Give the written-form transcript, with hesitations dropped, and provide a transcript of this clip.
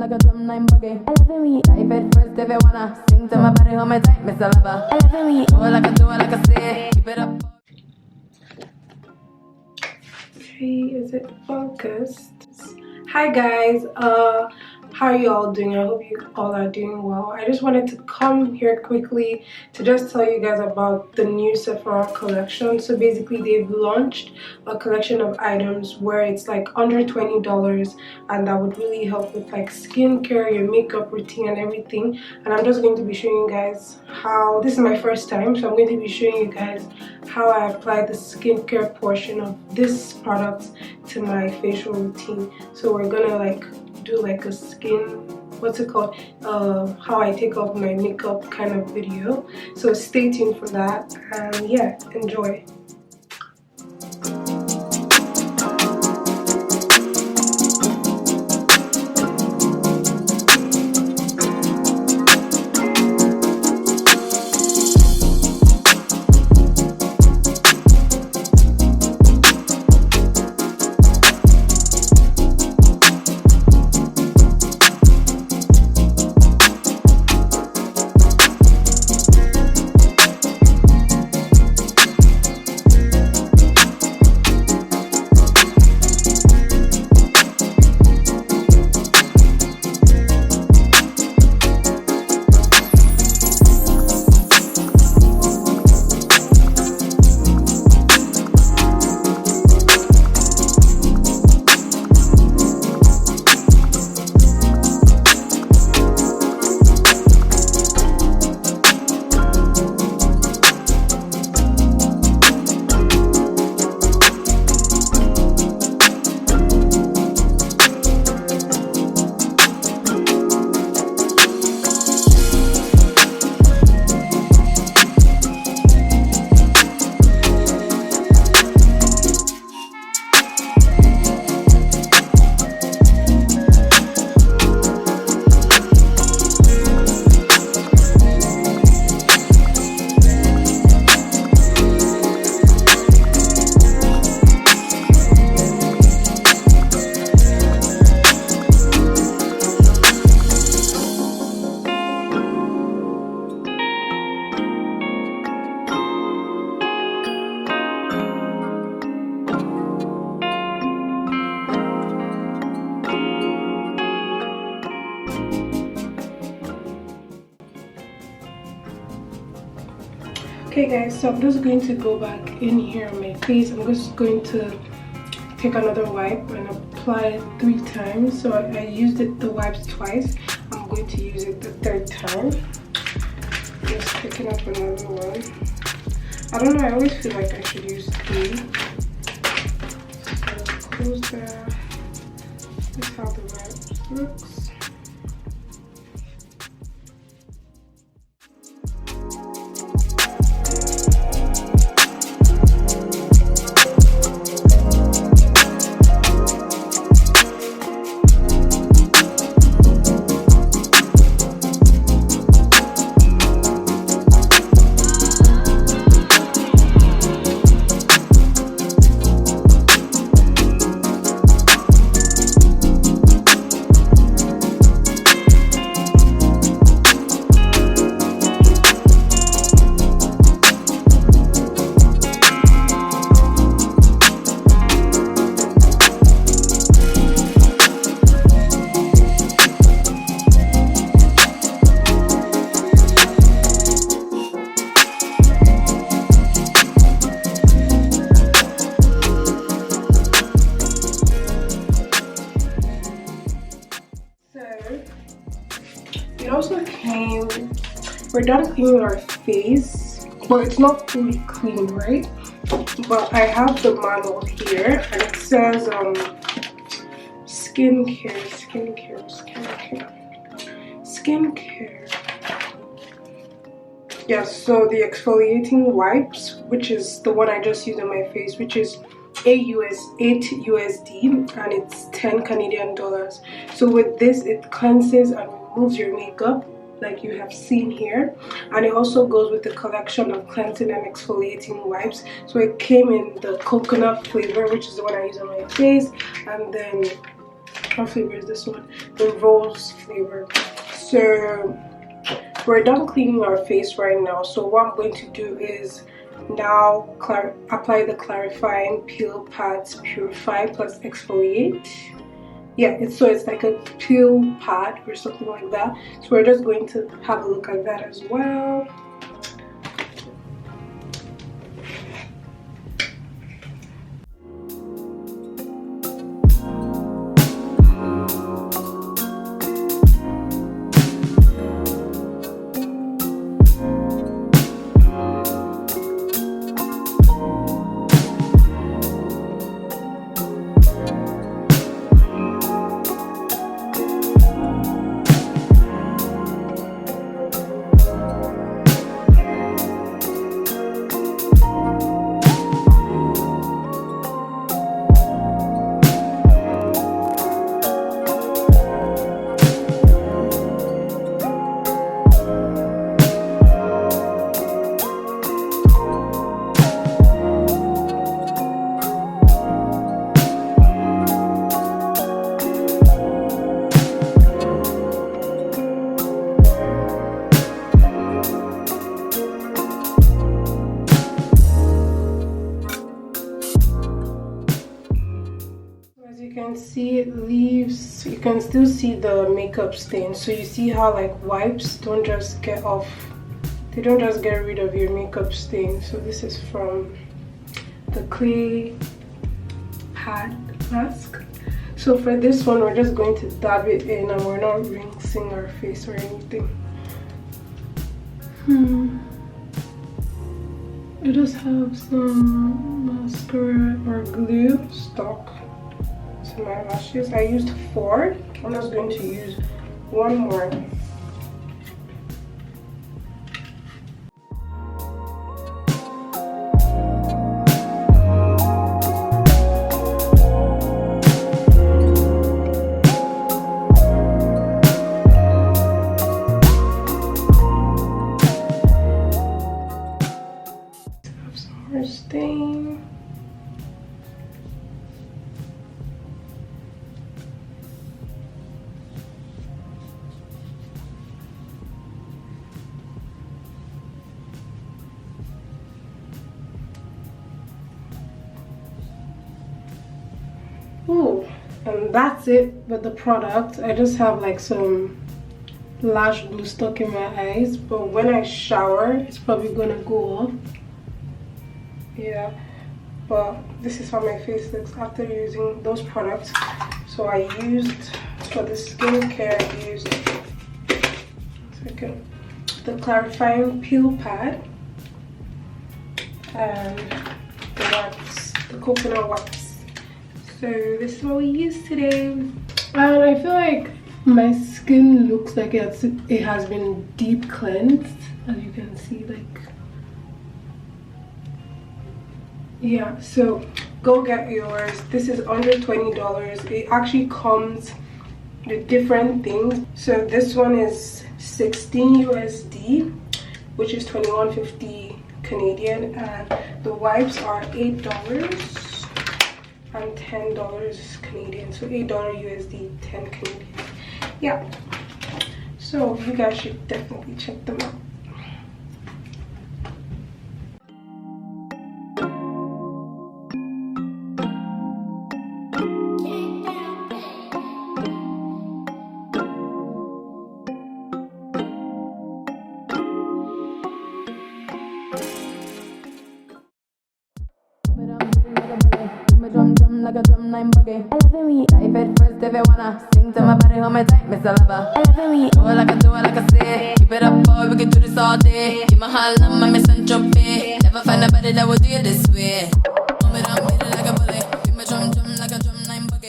like a drum nine buggy. I love it when you type it first if you wanna sing to my body, hold me tight, Miss Lover. I love it when you do it like I say, keep it up. Okay, is it focused? Hi guys, how are you all doing? I hope you all are doing well. I just wanted to come here quickly to just tell you guys about the new Sephora collection. So basically they've launched a collection of items where it's like under $20, and that would really help with like skincare, your makeup routine and everything. And I'm just going to be showing you guys how, this is my first time, so I'm going to be showing you guys how I apply the skincare portion of this product to my facial routine. So we're gonna like do like a skin, what's it called, how I take off my makeup kind of video. So stay tuned for that, and yeah, enjoy. Okay guys, so I'm just going to go back in here on my face. I'm just going to take another wipe and apply it 3 times. So I used the wipes twice. I'm going to use it the 3rd time. Just picking up another one. I don't know, I always feel like I should use 3. So close that. This is how the wipes looks. It also came, we're done cleaning our face, but it's not fully clean, right? But I have the manual here, and it says skincare. Yeah, so the exfoliating wipes, which is the one I just used on my face, which is $8 USD, and it's 10 Canadian dollars. So with this, it cleanses and removes your makeup like you have seen here, and it also goes with the collection of cleansing and exfoliating wipes. So it came in the coconut flavor, which is the one I use on my face, and then what flavor is this one? The rose flavor. So we're done cleaning our face right now, so what I'm going to do is now apply the clarifying peel pads Purify plus Exfoliate. Yeah, it's like a peel pad or something like that. So we're just going to have a look at that as well. See, it leaves, you can still see the makeup stain. So you see how like wipes don't just get off, they don't just get rid of your makeup stain. So this is from the clay pad mask. So for this one, we're just going to dab it in and we're not rinsing our face or anything. I just have some mascara or glue stock to my lashes. I used 4. I'm just going to use 1 more. Have some more stain. Ooh, and that's it with the product. I just have like some lash glue stuck in my eyes, but when I shower it's probably gonna go off. Yeah, but this is how my face looks after using those products. So I used, for the skincare, I used the clarifying peel pad and the wipes, the coconut wipes. So this is what we used today, and I feel like my skin looks like it has been deep cleansed, as you can see. Like, yeah, so go get yours. This is under $20. It actually comes with different things. So this one is 16 USD, which is 21.50 Canadian, and the wipes are $8 and $10 Canadian, so $8 USD, 10 Canadian. Yeah, so you guys should definitely check them out. Like a drum 9 buggy. I love it when you type it first if you wanna sing to my body, hold me tight, Miss Lover. I love it when you do it like I say. Keep it up, boy, we can do this all day. Keep my heart on my Miss Entropy. Never find nobody that will do it this way. Hold me down,